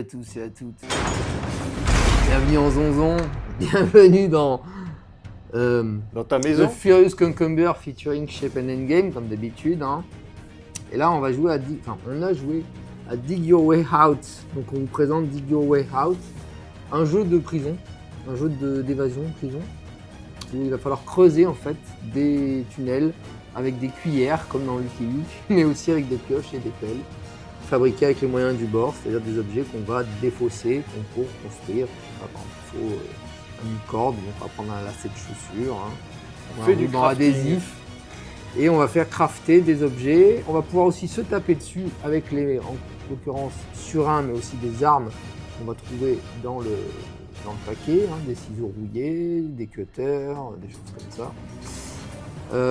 à tous et à toutes. Bienvenue en Zonzon, bienvenue dans ta maison. The Furious Cucumber featuring Shape and Endgame, comme d'habitude. Hein. Et là, on va jouer on a joué à Dig Your Way Out. Donc on vous présente Dig Your Way Out, un jeu de prison, un jeu d'évasion de prison, où il va falloir creuser en fait des tunnels avec des cuillères, comme dans Lucky Luke, mais aussi avec des pioches et des pelles, fabriqués avec les moyens du bord, c'est-à-dire des objets qu'on va défausser, qu'on peut construire. Par exemple, il faut une corde, on va prendre un lacet de chaussures, hein. On fait du adhésif, et on va faire crafter des objets. On va pouvoir aussi se taper dessus avec en l'occurrence surins, mais aussi des armes qu'on va trouver dans le paquet, hein, des ciseaux rouillés, des cutters, des choses comme ça.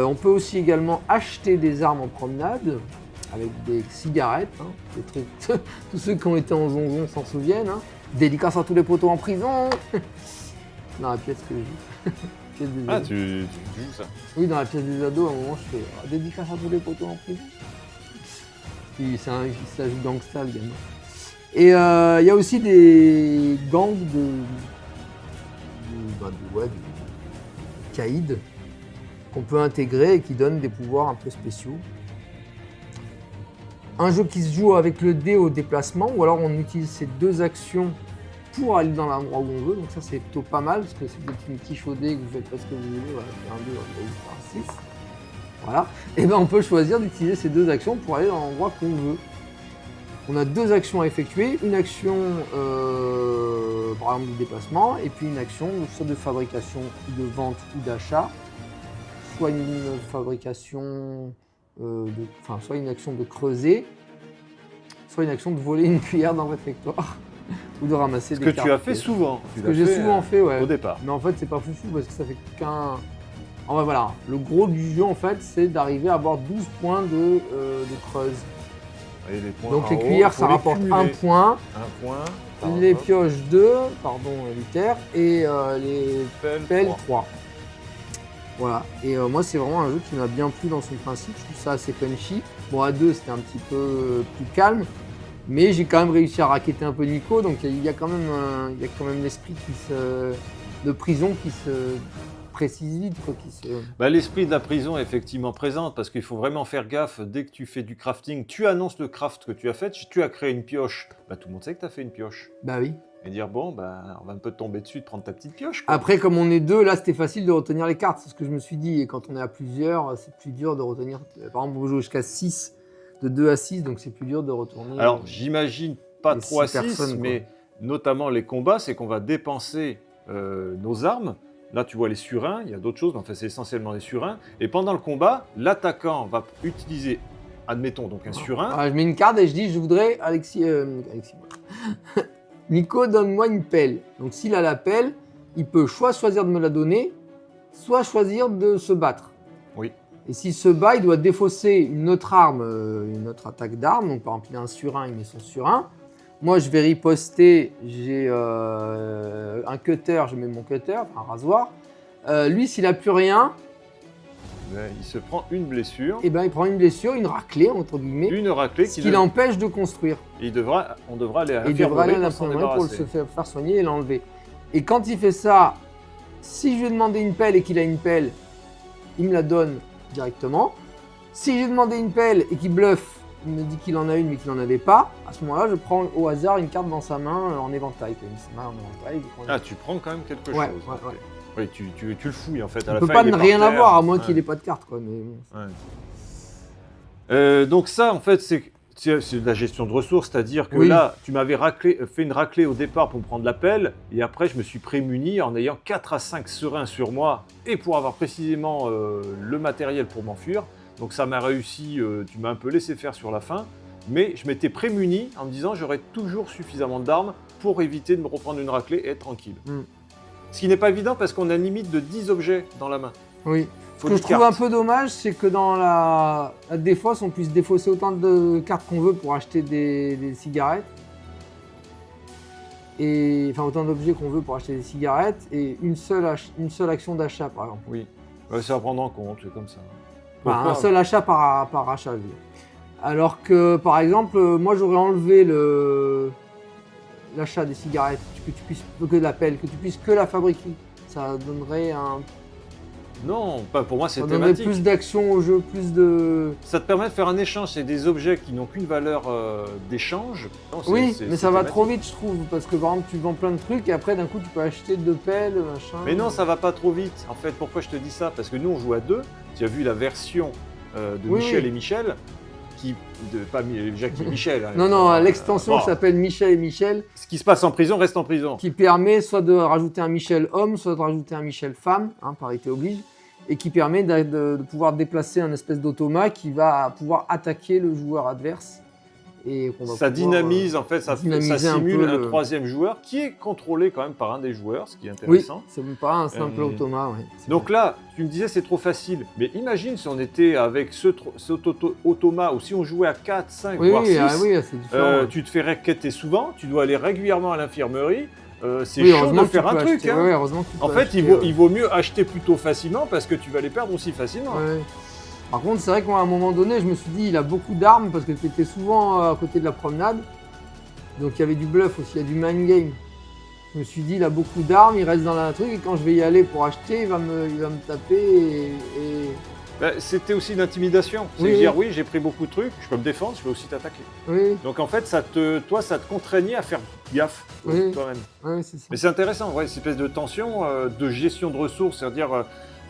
On peut aussi également acheter des armes en promenade avec des cigarettes, hein, des trucs. Tous ceux qui ont été en zonzon s'en souviennent. Hein. Dédicace à tous les poteaux en prison. Dans la pièce que je joue. Tu joues ça? Oui, dans la pièce des ados, à un moment, je fais dédicace à tous les poteaux en prison. Puis il s'agit de gangsta, le gamin. Et il y a aussi des gangs de caïds qu'on peut intégrer et qui donnent des pouvoirs un peu spéciaux. Un jeu qui se joue avec le dé au déplacement, ou alors on utilise ces deux actions pour aller dans l'endroit où on veut. Donc ça c'est plutôt pas mal, parce que si vous êtes une quiche au dé, que vous faites pas ce que vous voulez, voilà, un 2, un 6. Voilà. Et bien on peut choisir d'utiliser ces deux actions pour aller dans l'endroit qu'on veut. On a deux actions à effectuer, une action par exemple du déplacement, et puis une action soit de fabrication, de vente ou d'achat, soit une fabrication, soit une action de creuser, soit une action de voler une cuillère dans le réfectoire, ou de ramasser des cartes. Ce que tu as fait souvent. Ce que j'ai souvent fait, ouais. Au départ. Mais en fait, c'est pas foufou parce que ça fait qu'un... Enfin voilà, le gros du jeu en fait, c'est d'arriver à avoir 12 points de creuse. Et les points donc les cuillères, ça rapporte un point. Un point. Les pioches 2, Luther, et les pelles 3. Voilà, et moi c'est vraiment un jeu qui m'a bien plu dans son principe, je trouve ça assez punchy. Bon, à 2 c'était un petit peu plus calme, mais j'ai quand même réussi à racketter un peu Nico, donc il y a quand même l'esprit de prison qui se précise vite. L'esprit de la prison est effectivement présent, parce qu'il faut vraiment faire gaffe. Dès que tu fais du crafting, tu annonces le craft que tu as fait. Si tu as créé une pioche, tout le monde sait que tu as fait une pioche. Bah oui. Et dire on va un peu te tomber dessus, de prendre ta petite pioche, quoi. Après, comme on est deux, là c'était facile de retenir les cartes, c'est ce que je me suis dit. Et quand on est à plusieurs, c'est plus dur de retenir. Par exemple, on joue jusqu'à 6, de 2 à 6, donc c'est plus dur de retourner. Alors, j'imagine pas 3 à 6, mais notamment les combats, c'est qu'on va dépenser nos armes. Là, tu vois les surins, il y a d'autres choses, mais enfin, c'est essentiellement les surins. Et pendant le combat, l'attaquant va utiliser, admettons, donc un surin. Je mets une carte et je dis, je voudrais, Alexis Nico, donne-moi une pelle. Donc s'il a la pelle, il peut soit choisir de me la donner, soit choisir de se battre. Oui. Et s'il se bat, il doit défausser une autre arme, une autre attaque d'arme. Donc par exemple, il a un surin, il met son surin. Moi, je vais riposter, j'ai un cutter, je mets mon cutter, un rasoir. Lui, s'il n'a plus rien... il se prend une blessure. Et il prend une blessure, une raclée, entre guillemets. Une raclée qui l'empêche de construire. On devra aller à l'infirmerie pour se faire soigner et l'enlever. Et quand il fait ça, si je lui ai demandé une pelle et qu'il a une pelle, il me la donne directement. Si j'ai demandé une pelle et qu'il bluffe, il me dit qu'il en a une mais qu'il n'en avait pas, à ce moment-là, je prends au hasard une carte dans sa main en éventail. Tu prends quand même quelque chose. Ouais. Oui, tu le fouilles en fait. On ne peut pas ne rien avoir à moins qu'il n'ait pas de carte, quoi. Mais bon. Donc ça, en fait, c'est de la gestion de ressources, c'est-à-dire que là, tu m'avais fait une raclée au départ pour me prendre la pelle, et après, je me suis prémuni en ayant 4 à 5 serins sur moi, et pour avoir précisément le matériel pour m'enfuir. Donc ça m'a réussi, tu m'as un peu laissé faire sur la fin, mais je m'étais prémuni en me disant j'aurais toujours suffisamment d'armes pour éviter de me reprendre une raclée et être tranquille. Ce qui n'est pas évident parce qu'on a une limite de 10 objets dans la main. Oui. Ce que je trouve un peu dommage, c'est que dans la défausse, on puisse défausser autant de cartes qu'on veut pour acheter des cigarettes. Enfin, autant d'objets qu'on veut pour acheter des cigarettes et une seule action d'achat, par exemple. Oui, c'est à prendre en compte, c'est comme ça. Un seul achat par achat, je veux dire. Alors que, par exemple, moi j'aurais enlevé l'achat des cigarettes, que tu puisses que de la pelle, que tu puisses que la fabriquer. Ça donnerait Non, pas pour moi, c'est ça donnerait thématique. plus d'action au jeu, plus de. Ça te permet de faire un échange, c'est des objets qui n'ont qu'une valeur d'échange. Non, Oui, mais ça va thématique. trop vite, je trouve, parce que par exemple, tu vends plein de trucs et après, d'un coup, tu peux acheter 2 pelles, machin. Mais non, ça va pas trop vite. En fait, pourquoi je te dis ça? Parce que nous, on joue à 2. Tu as vu la version de Oui, Michel oui. et Michel, pas Jacques et Michel. hein. Non, l'extension Bon, qui s'appelle Michel et Michel, ce qui se passe en prison reste en prison. qui permet soit de rajouter un Michel homme, soit de rajouter un Michel femme, hein, parité oblige, et qui permet de pouvoir déplacer un espèce d'automat qui va pouvoir attaquer le joueur adverse. Et qu'on va Ça pouvoir, dynamise, en fait, ça dynamiser un simule peu un le- troisième joueur qui est contrôlé quand même par un des joueurs, ce qui est Oui, intéressant. c'est pas un simple automat. Ouais. Donc là, tu me disais c'est trop facile, mais imagine si on était avec cet automat ou si on jouait à 4, 5, Oui, voire 6, oui, c'est différent. tu te fais raqueter souvent, tu dois aller régulièrement à l'infirmerie, c'est Oui, chaud heureusement de que tu faire un peux truc. acheter. hein. Ouais, heureusement que tu En peux fait, acheter, il vaut mieux acheter plutôt facilement parce que tu vas les perdre aussi facilement. ouais. Par contre, c'est vrai qu'à un moment donné, je me suis dit, il a beaucoup d'armes parce que tu étais souvent à côté de la promenade. Donc il y avait du bluff aussi, il y a du mind game. Je me suis dit, il a beaucoup d'armes, il reste dans la truc et quand je vais y aller pour acheter, il va me taper et. C'était aussi l'intimidation. C'est Oui, dire oui, j'ai pris beaucoup de trucs, je peux me défendre, je peux aussi t'attaquer. Oui, Donc en fait, ça te contraignait à faire gaffe Oui. toi-même. oui, c'est ça. Mais c'est intéressant, ouais, cette espèce de tension, de gestion de ressources, c'est-à-dire,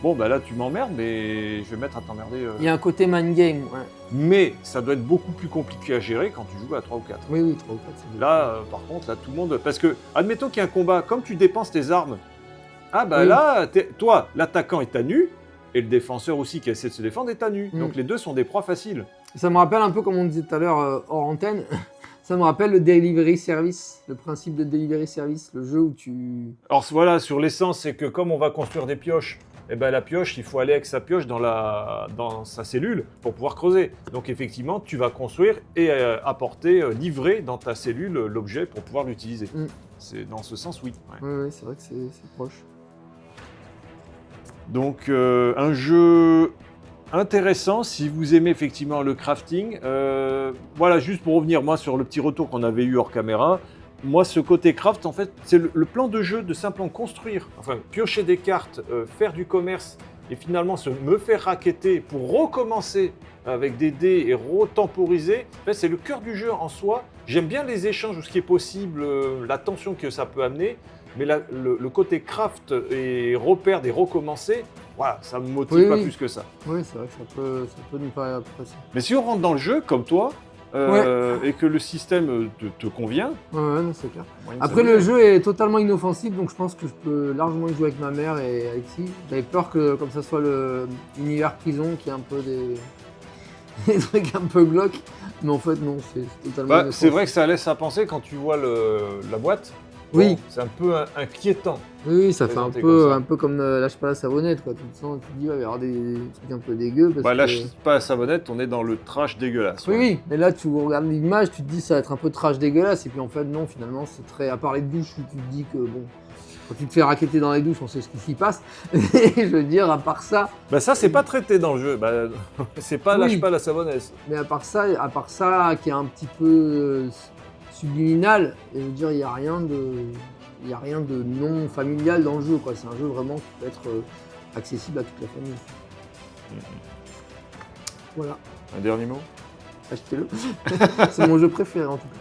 bon, bah là, tu m'emmerdes, mais je vais me mettre à t'emmerder. Il y a un côté mind game, ouais. Mais ça doit être beaucoup plus compliqué à gérer quand tu joues à 3 ou 4. Oui, 3 ou 4, c'est bien. Là, par contre, là, tout le monde... Parce que, admettons qu'il y a un combat, comme tu dépenses tes armes, ah bah Oui. là, toi, l'attaquant est à nu, et le défenseur aussi qui essaie de se défendre est à nu. Mm. Donc les deux sont des proies faciles. Ça me rappelle un peu, comme on disait tout à l'heure hors antenne, ça me rappelle le delivery service, le principe de delivery service, le jeu où tu. Alors voilà, sur l'essence, c'est que comme on va construire des pioches, eh ben, la pioche, il faut aller avec sa pioche dans sa cellule pour pouvoir creuser. Donc effectivement, tu vas construire et apporter, livrer dans ta cellule l'objet pour pouvoir l'utiliser. Mm. C'est dans ce sens, oui. Ouais. Oui, c'est vrai que c'est proche. Donc un jeu intéressant si vous aimez effectivement le crafting. Voilà, juste pour revenir moi sur le petit retour qu'on avait eu hors caméra. Moi, ce côté craft, en fait, c'est le plan de jeu de simplement construire, enfin piocher des cartes, faire du commerce et finalement me faire racketter pour recommencer avec des dés et retemporiser. En fait, c'est le cœur du jeu en soi. J'aime bien les échanges ou ce qui est possible, la tension que ça peut amener. Mais le côté craft et repère des recommencer, voilà, ça me motive Oui, pas oui. plus que ça. Oui, c'est vrai que ça peut nous paraître apprécier. Mais si on rentre dans le jeu, comme toi, et que le système te convient, Ouais, non, c'est clair. moyen de Après, le s'amuser. jeu est totalement inoffensif, donc je pense que je peux largement y jouer avec ma mère et Alexis. J'avais peur que, comme ça soit l'univers prison, qui est un peu des trucs un peu glauques, mais en fait, non, c'est totalement Bah, inoffensif. c'est vrai que ça laisse à penser quand tu vois la boîte. Oui. Bon, c'est un peu inquiétant. Oui, ça fait Présenté comme ça. un peu comme lâche pas la savonnette, quoi. Tu te sens, tu te dis, ouais, il va y avoir des trucs un peu dégueux. Parce Bah, que... lâche pas la savonnette, on est dans le trash dégueulasse. Oui, ouais. oui, mais là, tu regardes l'image, tu te dis, ça va être un peu trash dégueulasse, et puis en fait, non, finalement, c'est très. À part les douches où tu te dis que, bon, quand tu te fais racketter dans les douches, on sait ce qui s'y passe. Et je veux dire, à part ça, Bah, ça, c'est pas traité dans le jeu. Bah, c'est pas Oui. lâche pas la savonnette. mais à part ça, qui est un petit peu subliminal, et je veux dire, il n'y a rien de non familial dans le jeu, quoi. C'est un jeu vraiment qui peut être accessible à toute la famille. Voilà, Un dernier mot? achetez-le. C'est mon jeu préféré en tout cas.